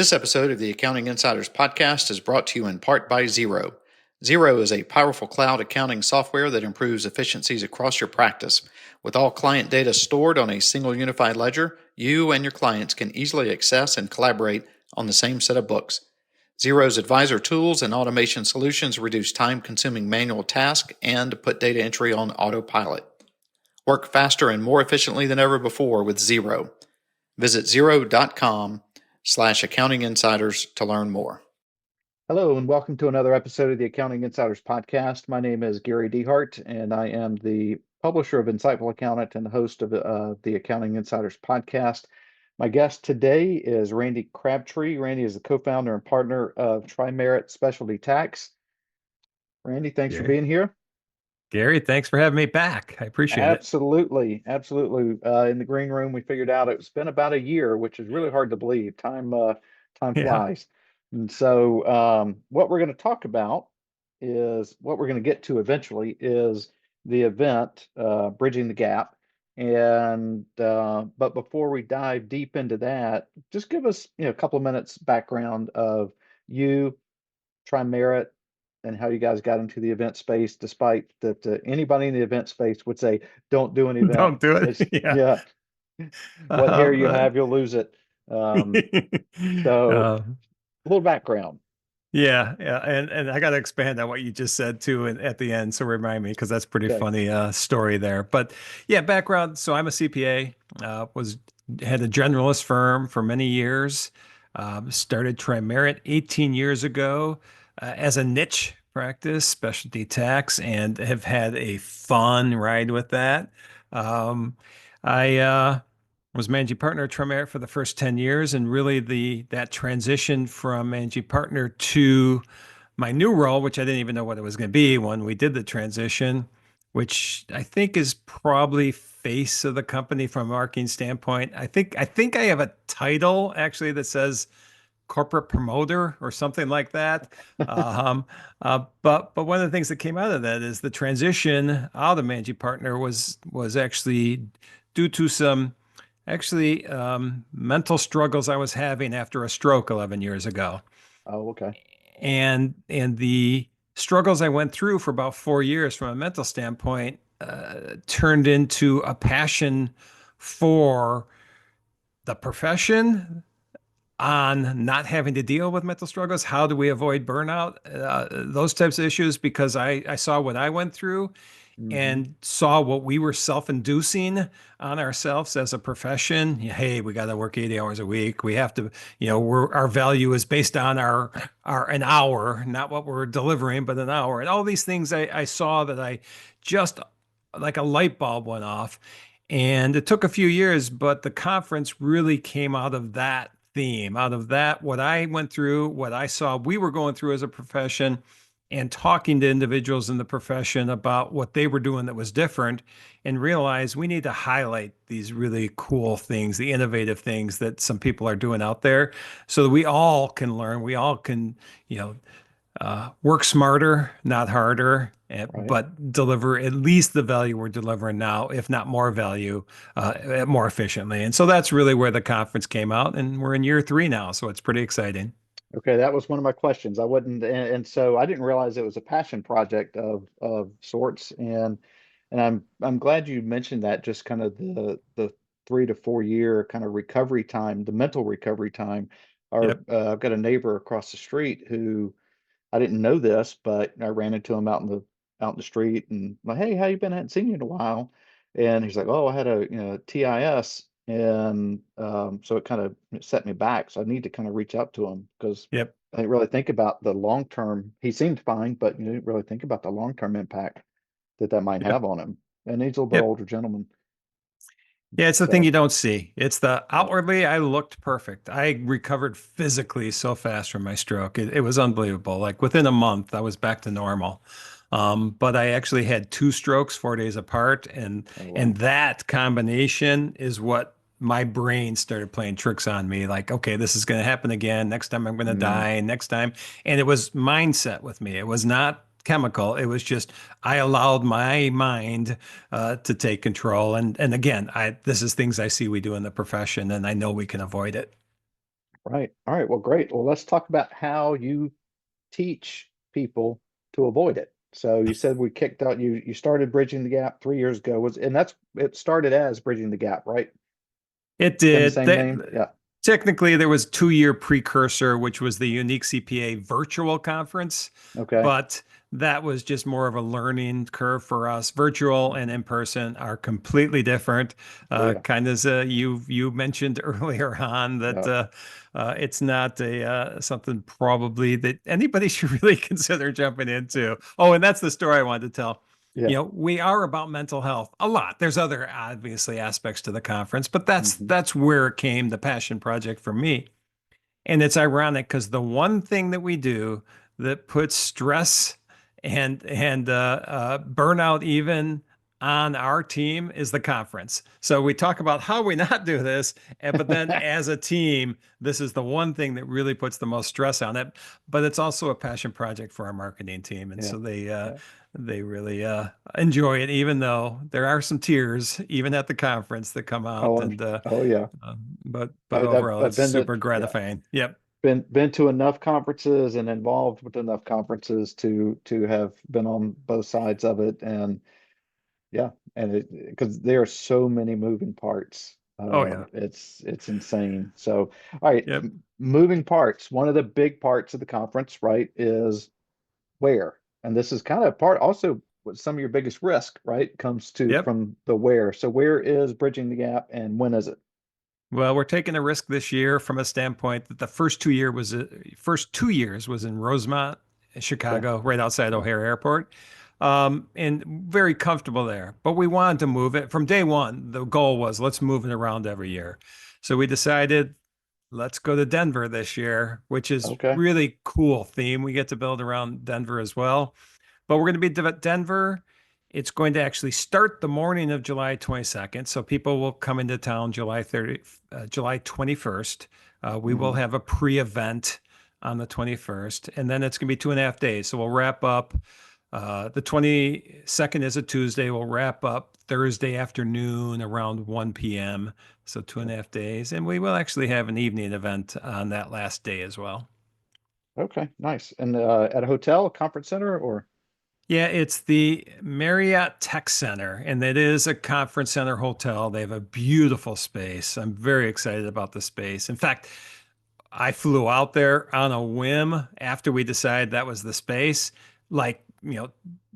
This episode of the Accounting Insiders podcast is brought to you in part by Xero. Xero is a powerful cloud accounting software that improves efficiencies across your practice. With all client data stored on a single unified ledger, you and your clients can easily access and collaborate on the same set of books. Xero's advisor tools and automation solutions reduce time-consuming manual tasks and put data entry on autopilot. Work faster and more efficiently than ever before with Xero. Visit xero.com/accounting insiders to learn more. Hello, and welcome to another episode of the Accounting Insiders podcast. My name is Gary DeHart, and I am the publisher of Insightful Accountant and the host of the Accounting Insiders podcast. My guest today is Randy Crabtree. Randy is the co-founder and partner of Tri-Merit Specialty Tax. Randy, thanks for being here. Gary, thanks for having me back. I appreciate it. Absolutely. In the green room, we figured out it's been about a year, which is really hard to believe. Time Yeah. flies. And so what we're going to talk about is what we're going to get to eventually is the event, Bridging the Gap. And but before we dive deep into that, just give us a couple of minutes background of you, Tri-Merit, and how you guys got into the event space, despite that anybody in the event space would say, don't do an event. Don't do it. Yeah. What hair you have, you'll lose it. So a little background. Yeah. And I got to expand on what you just said too at the end. So remind me, because that's pretty funny story there. But yeah, background. So I'm a CPA, had a generalist firm for many years, started Tri-Merit 18 years ago as a niche practice, specialty tax, and have had a fun ride with that. I was managing partner at Tri-Merit for the first 10 years, and really that transition from managing partner to my new role, which I didn't even know what it was going to be when we did the transition, which I think is probably face of the company from a marketing standpoint. I think I have a title actually that says corporate promoter or something like that. But one of the things that came out of that is the transition out of managing partner was actually due to some mental struggles I was having after a stroke 11 years ago. Oh, okay. And the struggles I went through for about 4 years from a mental standpoint turned into a passion for the profession, on not having to deal with mental struggles. How do we avoid burnout? Those types of issues, because I saw what I went through and saw what we were self-inducing on ourselves as a profession. Hey, we got to work 80 hours a week. We have to, our value is based on our an hour, not what we're delivering, but an hour. And all these things I saw that I just like a light bulb went off. And it took a few years, but the conference really came out of that theme, out of that, what I went through, what I saw we were going through as a profession, and talking to individuals in the profession about what they were doing that was different, and realize we need to highlight these really cool things, the innovative things that some people are doing out there, so that we all can learn, we all can, work smarter, not harder, but deliver at least the value we're delivering now, if not more value, more efficiently. And so that's really where the conference came out, and we're in year 3 now, so it's pretty exciting. Okay, that was one of my questions. I wouldn't, and so I didn't realize it was a passion project of sorts, and I'm glad you mentioned that. Just kind of the 3 to 4 year kind of recovery time, the mental recovery time. Yep. I've got a neighbor across the street who I didn't know this, but I ran into him out in the street and like, hey, how you been? I hadn't seen you in a while. And he's like, oh, I had a TIS, and so it kind of set me back. So I need to kind of reach out to him because Yep. I didn't really think about the long term. He seemed fine, but you didn't really think about the long term impact that might Yep. have on him. And he's a little bit Yep. older gentleman. Yeah, it's the thing So you don't see. It's the outwardly, I looked perfect. I recovered physically so fast from my stroke. It was unbelievable. Like within a month, I was back to normal. But I actually had 2 strokes 4 days apart, and wow. that combination is what my brain started playing tricks on me. Like, okay, this is going to happen again. Next time I'm going to die. Next time, and it was mindset with me. It was not chemical. It was just I allowed my mind to take control. And again, this is things I see we do in the profession, and I know we can avoid it. Right. All right. Well, great. Well, let's talk about how you teach people to avoid it. So you said we kicked out you started Bridging the Gap 3 years ago. And that's it started as Bridging the Gap, right? It In the did. same name? Yeah. Technically, there was a 2 year precursor, which was the Unique CPA virtual conference, Okay. but that was just more of a learning curve for us. Virtual and Mhm. in person are completely different. Oh yeah. Kind of as you mentioned earlier on that Yeah. it's not a something probably that anybody should really consider jumping into. Oh, and that's the story I wanted to tell. Yeah. We are about mental health a lot. There's other obviously aspects to the conference, but that's Hmm. that's where it came, the passion project for me. And it's ironic because the one thing that we do that puts stress and burnout even on our team is the conference. So we talk about how we not do this, but then as a team, this is the one thing that really puts the most stress on it. But it's also a passion project for our marketing team, and Yeah. so Yeah. they really enjoy it, even though there are some tears even at the conference that come out. Oh, And oh yeah. but overall, I've it's been to super yeah. gratifying. Yep. Been to enough conferences and involved with enough conferences to have been on both sides of it. And yeah, and it because there are so many moving parts. Oh yeah. It's insane. So, all right, Yep. moving parts. One of the big parts of the conference, right, is where, and this is kind of part also what some of your biggest risk, right, comes to Yep. from the where. So, where is Bridging the Gap, and when is it? Well, we're taking a risk this year from a standpoint that the first 2 years was in Rosemont, Okay, Chicago, right outside yeah, O'Hare Airport, and very comfortable there. But we wanted to move it from day one. The goal was let's move it around every year. So we decided let's go to Denver this year, which is okay, really cool theme. We get to build around Denver as well. But we're going to be at Denver. It's going to actually start the morning of July 22nd. So people will come into town July 21st. We will hmm, have a pre-event on the 21st, and then it's going to be 2.5 days. So we'll wrap up. The 22nd is a Tuesday. We'll wrap up Thursday afternoon around 1 p.m. So two and okay, a half days. And we will actually have an evening event on that last day as well. okay, nice. And at a hotel, a conference center, or Yeah, it's the Marriott Tech Center, and it is a conference center hotel. They have a beautiful space. I'm very excited about the space. In fact, I flew out there on a whim after we decided that was the space. Like,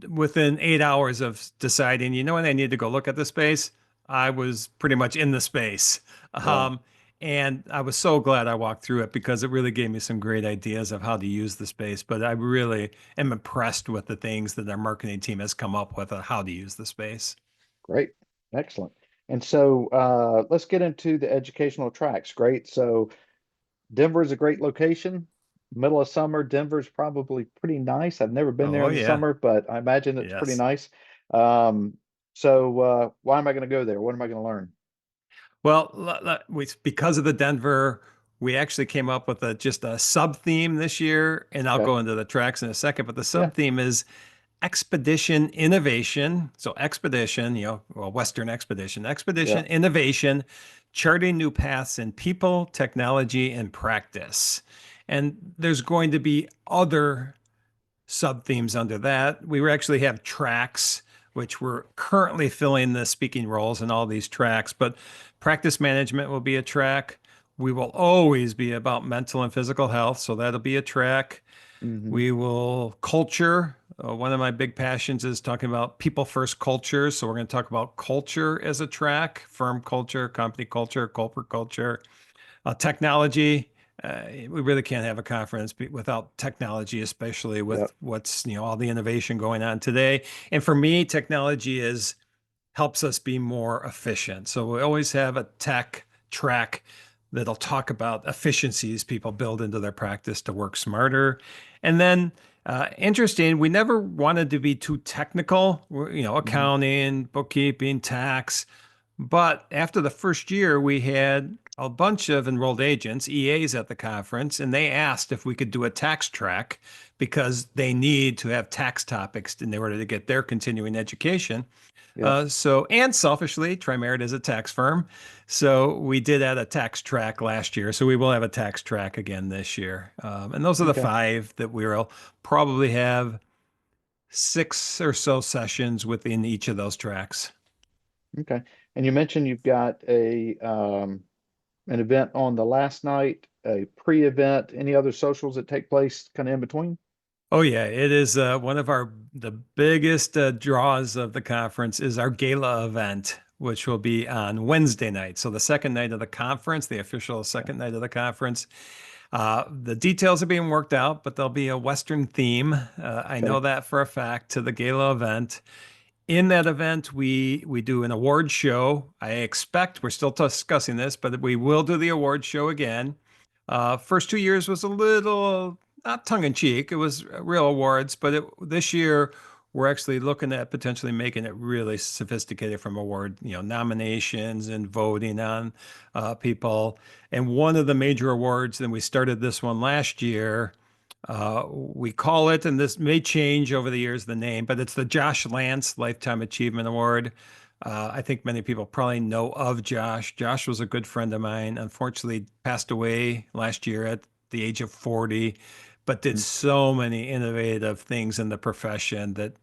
within 8 hours of deciding, when I need to go look at the space, I was pretty much in the space. wow, Um, and I was so glad I walked through it because it really gave me some great ideas of how to use the space. But I really am impressed with the things that our marketing team has come up with on how to use the space. great, excellent. And so let's get into the educational tracks. Great. So Denver is a great location. Middle of summer, Denver's probably pretty nice. I've never been there Oh, in the yeah. summer, but I imagine it's pretty Yes. nice. Um, so why am I going to go there? What am I going to learn? Well, because of the Denver, we actually came up with just a sub theme this year, and I'll Okay. go into the tracks in a second. But the Yeah. sub theme is expedition innovation. So expedition, well, Western Yeah. expedition innovation, charting new paths in people, technology, and practice. And there's going to be other sub themes under that. We actually have tracks, which we're currently filling the speaking roles in all these tracks, but practice management will be a track. We will always be about mental and physical health, so that'll be a track. Hmm. We will culture. One of my big passions is talking about people first culture. So we're going to talk about culture as a track, firm culture, company culture, corporate culture, technology. We really can't have a conference without technology, especially Yeah. with what's all the innovation going on today. And for me, technology is helps us be more efficient. So we always have a tech track that'll talk about efficiencies people build into their practice to work smarter. And then, interesting, we never wanted to be too technical, Hmm. accounting, bookkeeping, tax. But after the first year, we had a bunch of enrolled agents, EAs at the conference, and they asked if we could do a tax track because they need to have tax topics in order to get their continuing education. Yeah. And selfishly, Trimerit is a tax firm. So we did add a tax track last year. So we will have a tax track again this year. And those are the Okay. five that we'll probably have six or so sessions within each of those tracks. Okay. And you mentioned you've got a an event on the last night, a pre-event, any other socials that take place kind of in between? Oh yeah, it is one of the biggest draws of the conference is our gala event, which will be on Wednesday night. So the second night of the conference, the official second night of the conference. The details are being worked out, but there'll be a Western theme. I know Okay. that for a fact to the gala event. In that event, we do an award show. I expect we're still discussing this, but we will do the award show again. First 2 years was a little not tongue in cheek. It was real awards, but this year we're actually looking at potentially making it really sophisticated from award, nominations and voting on people. And one of the major awards, and we started this one last year. We call it, and this may change over the years, the name, but it's the Josh Lance Lifetime Achievement Award. I think many people probably know of Josh. Josh was a good friend of mine. Unfortunately, passed away last year at the age of 40, but did Mhm. so many innovative things in the profession that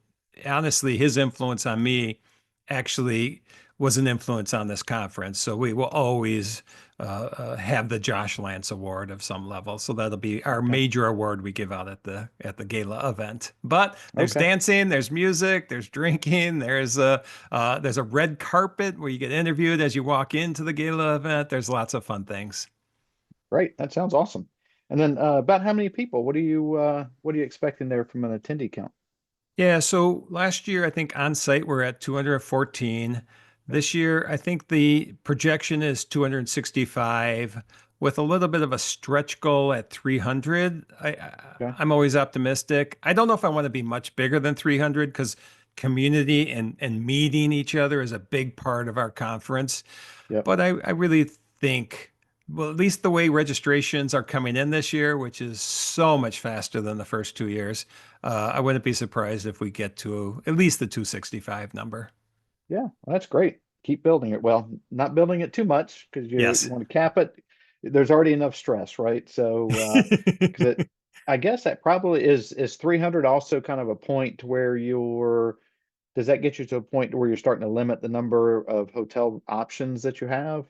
honestly, his influence on me actually was an influence on this conference. So we will always have the Josh Lance Award of some level. So that'll be our Okay. major award we give out at the gala event. But there's Okay. dancing, there's music, there's drinking, there's a red carpet where you get interviewed as you walk into the gala event. There's lots of fun things. Great. That sounds awesome. And then about how many people? What are you expecting there from an attendee count? Yeah, so last year I think on site we're at 214. Okay. This year I think the projection is 265 with a little bit of a stretch goal at 300. Okay. I'm always optimistic. I don't know if I want to be much bigger than 300 because community and meeting each other is a big part of our conference. Yep. But I really think, well, at least the way registrations are coming in this year, which is so much faster than the first 2 years, I wouldn't be surprised if we get to at least the 265 number. Yeah, well, that's great. Keep building it. Well, not building it too much because you Yes. want to cap it. There's already enough stress, right? So, because I guess that probably is 300 also kind of a point to where does that get you to a point where you're starting to limit the number of hotel options that you have as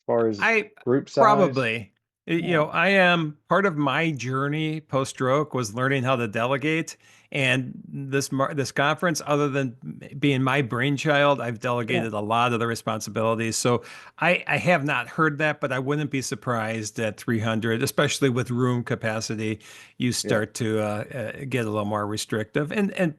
far as I group size? probably, Yeah, I am part of my journey post stroke was learning how to delegate. And this conference, other than being my brainchild, I've yeah, delegated a lot of the responsibilities. So I have not heard that, but I wouldn't be surprised at 300, especially with room capacity. You yeah, start to get a little more restrictive. And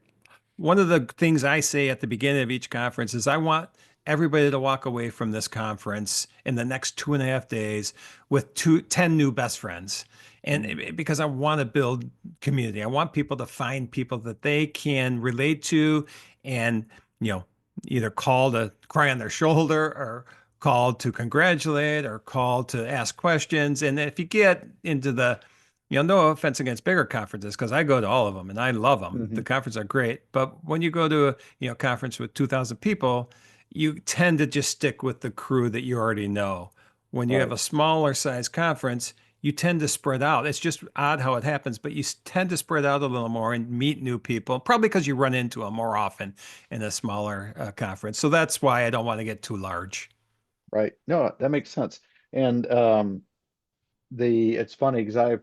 one of the things I say at the beginning of each conference is I want everybody to walk away from this conference in the next 2.5 days with 10 new best friends. And mm, because I want to build community, I want people to find people that they can relate to and, you know, either call to cry on their shoulder or call to congratulate or call to ask questions. And if you get into no offense against bigger conferences because I go to all of them and I love them. hmm, The conferences are great, but when you go to a conference with 2,000 people, you tend to just stick with the crew that you already know. When you have right, a smaller size conference, you tend to spread out. It's just odd how it happens, but you tend to spread out a little more and meet new people, probably because you run into them more often in a smaller conference. So that's why I don't want to get too large. right. No, that makes sense. And the it's funny because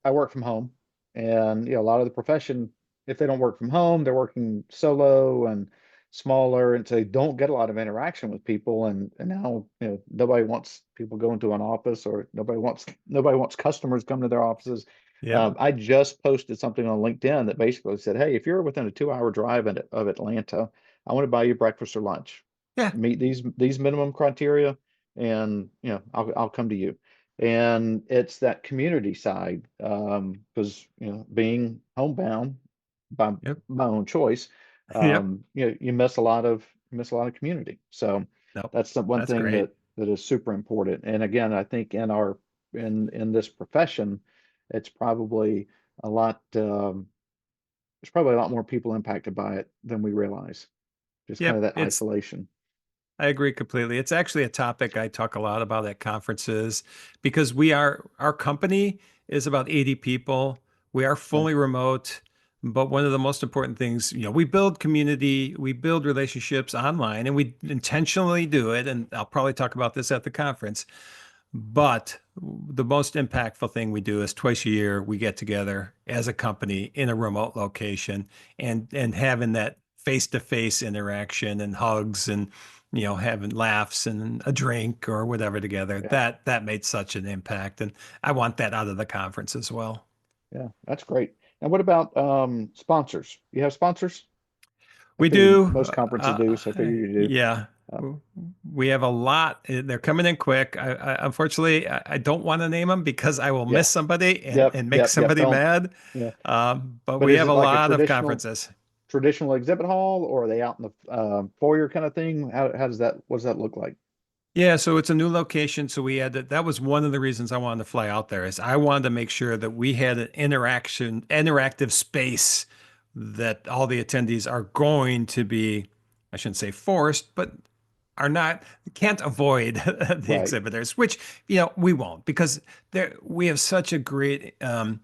I work from home, and a lot of the profession, if they don't work from home, they're working solo and smaller, and so they don't get a lot of interaction with people. And now nobody wants people going to an office, or nobody wants customers come to their offices. Yep. I just posted something on LinkedIn that basically said, "Hey, if you're within a 2-hour drive of Atlanta, I want to buy you breakfast or lunch. Yeah. Meet these minimum criteria, and I'll come to you." And it's that community side, because being homebound by Yep. my own choice, Yep. you miss a lot of community. So Nope. that's the one That's thing great. that is super important. And again, I think in this profession, it's probably a lot there's probably a lot more people impacted by it than we realize. Just kind of Yep, that it's isolation. I agree completely. It's actually a topic I talk a lot about at conferences because our company is about 80 people. We are Okay. fully remote, but one of the most important things, we build community, we build relationships online, and we intentionally do it. And I'll probably talk about this at the conference. But the most impactful thing we do is twice a year we get together as a company in a remote location and having that face-to-face interaction and hugs and having laughs and a drink or whatever together. Yeah. That made such an impact, and I want that out of the conference as well. Yeah. That's great. And what about sponsors? You have sponsors? I We figure do. most conferences do, so I figure you do. Yeah. Uh, We have a lot. They're coming in quick. Unfortunately, I don't want to name them because I will yeah. miss somebody Yep. and make Yep. Yep. somebody Don't. mad. Yeah. But But we is have a it like a lot of traditional conferences. traditional exhibit hall, or are they out in the foyer kind of thing? How does that what does that look like? Yeah, so it's a new location. So we had that was one of the reasons I wanted to fly out there is I wanted to make sure that we had an interactive space that all the attendees are going to be, I shouldn't say forced, but are not can't avoid the Right. exhibitors, which we won't because we have such a great um,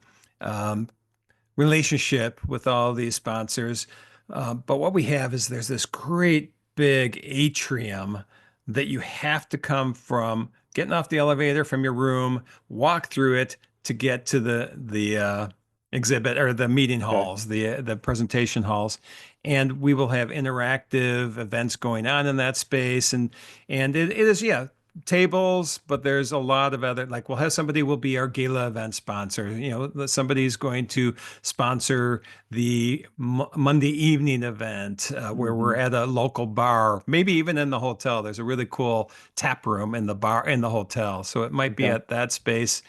relationship with all these sponsors. But what we have is there's this great big atrium that you have to come from getting off the elevator from your room, walk through it to get to the exhibit or the meeting Okay. halls, the presentation halls. And we will have interactive events going on in that space. And it is, yeah, tables, but there's a lot of other, like we'll have somebody will be our gala event sponsor. Somebody's going to sponsor the Monday evening event where we're Hmm. at a local bar, maybe even in the hotel. There's a really cool tap room in the bar in the hotel. So it might be Okay. at that space.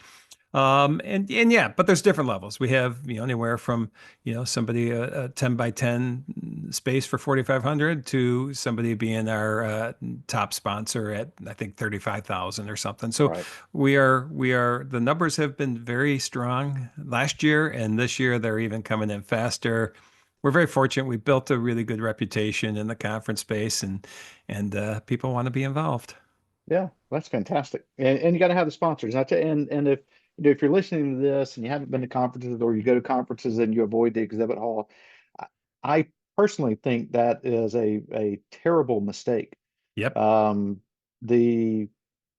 And yeah, but there's different levels. We have, anywhere from, somebody a 10 by 10 space for 4,500 to somebody being our top sponsor at I think 35,000 or something. So Right. the numbers have been very strong last year and this year they're even coming in faster. We're very fortunate. We built a really good reputation in the conference space and people want to be involved. Yeah, that's fantastic. And you got to have the sponsors. And if if you're listening to this and you haven't been to conferences or you go to conferences and you avoid the exhibit hall, I, I personally think that is a terrible mistake. Yep. Um, the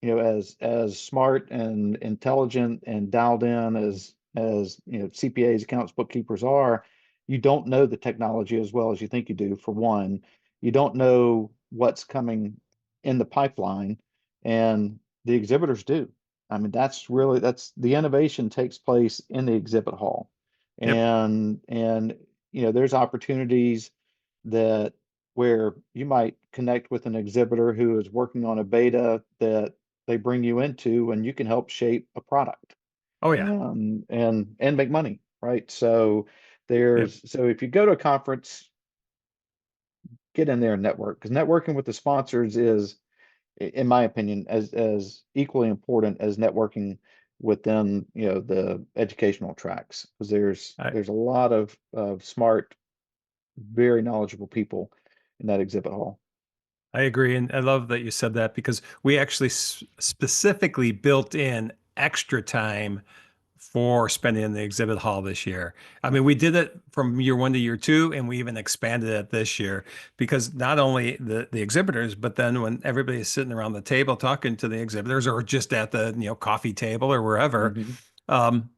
as smart and intelligent and dialed in as CPAs, accounts, bookkeepers are, you don't know the technology as well as you think you do. For one, you don't know what's coming in the pipeline, and the exhibitors do. I mean, that's the innovation takes place in the exhibit hall, Yep. and there's opportunities that where you might connect with an exhibitor who is working on a beta that they bring you into, and you can help shape a product Oh yeah. and make money, right? So Yep. if you go to a conference, get in there and network because networking with the sponsors is, in my opinion, as equally important as networking within the educational tracks because I, there's a lot of smart, very knowledgeable people in that exhibit hall. I agree. And I love that you said that because we actually specifically built in extra time for spending in the exhibit hall this year. I Yeah. mean, we did it from year one to year two, and we even expanded it this year because not only the exhibitors, but then when everybody's sitting around the table talking to the exhibitors or just at the, coffee table or wherever, Hmm. um,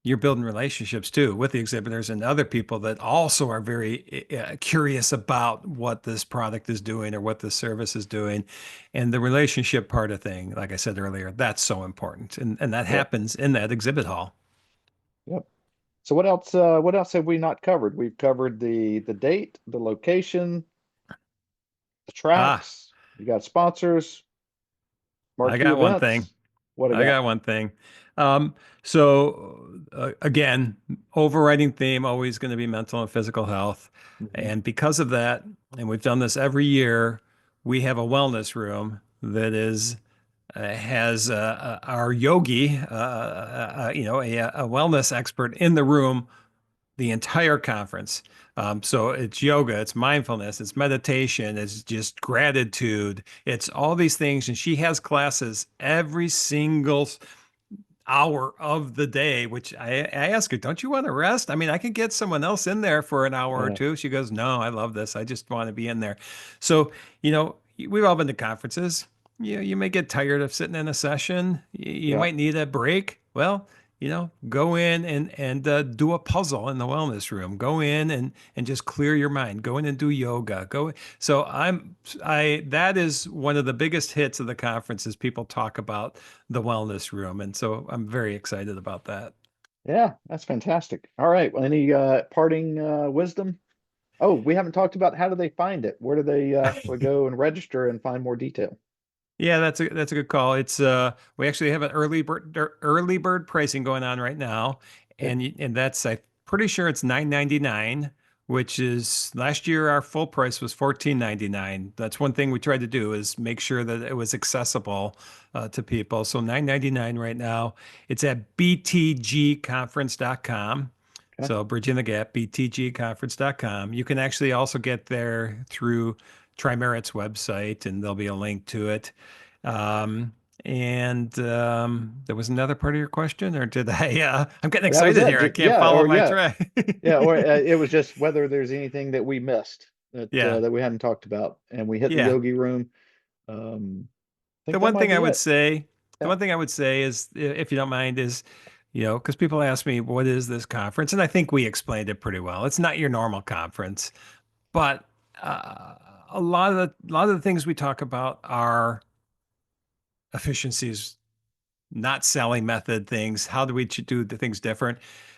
you're building relationships too with the exhibitors and other people that also are very curious about what this product is doing or what this service is doing. And the relationship part of thing, like I said earlier, that's so important. And that Yep. happens in that exhibit hall. Yep. So what else? What else have we not covered? We've covered the date, the location, the Ah, tracks. You got sponsors, I marquee got one thing. events. What I I got? got one thing. Again, overriding theme always going to be mental and physical health. Hmm. And because of that, and we've done this every year, we have a wellness room that is has our yogi, a wellness expert in the room the entire conference. So it's yoga, it's mindfulness, it's meditation, it's just gratitude, it's all these things. And she has classes every single hour of the day, which I ask her, don't you want to rest? I mean, I could get someone else in there for an hour or Uh, two. She goes, no, I love this. I just want to be in there. So, we've all been to conferences. You may get tired of sitting in a session. You yeah. might need a break. Well, go in and do a puzzle in the wellness room. Go in and just clear your mind. Go in and do yoga. Go. So I that is one of the biggest hits of the conference is people talk about the wellness room, and so I'm very excited about that. Yeah, that's fantastic. All right. Well, any parting wisdom? Oh, we haven't talked about how do they find it? Where do they go and register and find more detail? Yeah, that's a good call. It's we actually have an early bird pricing going on right now, Okay. and that's I'm pretty sure it's 9.99, which is last year our full price was 14.99. That's one thing we tried to do is make sure that it was accessible to people. So 9.99 right now. It's at btgconference.com. Okay. So bridging the gap, btgconference.com. You can actually also get there through Trimerit's website, and there'll be a link to it. Um, and there was another part of your question, or did I? I'm getting That was excited it. here. I can't Yeah, follow or my yeah, track. yeah, or it was just whether there's anything that we missed Yeah, that we hadn't talked about, and we hit the yeah. yogi room. I The think that one might thing I be would it. say, the Yeah. one thing I would say is, if you don't mind, is because people ask me, what is this conference? And I think we explained it pretty well. It's not your normal conference, but a lot of the things we talk about are efficiencies, not selling method things. How do we do the things different?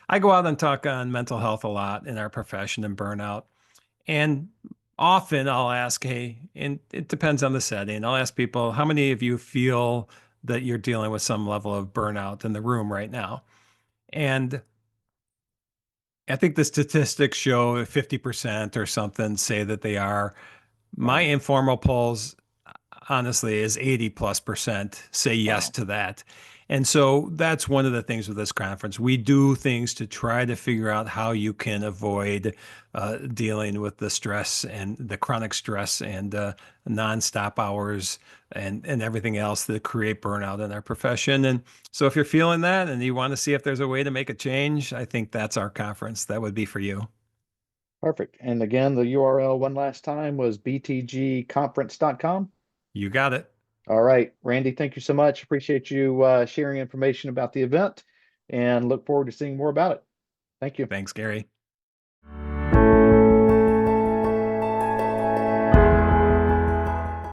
I go out and talk on mental health a lot in our profession and burnout. And often I'll ask, hey, and it depends on the setting. I'll ask people, how many of you feel that you're dealing with some level of burnout in the room right now? And I think the statistics show 50% or something say that they are. My Wow. informal polls honestly is 80+% say yes Wow. to that. And so that's one of the things with this conference. We do things to try to figure out how you can avoid dealing with the stress and the chronic stress and nonstop hours and everything else that create burnout in our profession. And so if you're feeling that and you want to see if there's a way to make a change, I think that's our conference. That would be for you. Perfect. And again, the URL one last time was btgconference.com. You got it. All right, Randy, thank you so much. Appreciate you sharing information about the event and look forward to seeing more about it. Thank you. Thanks, Gary.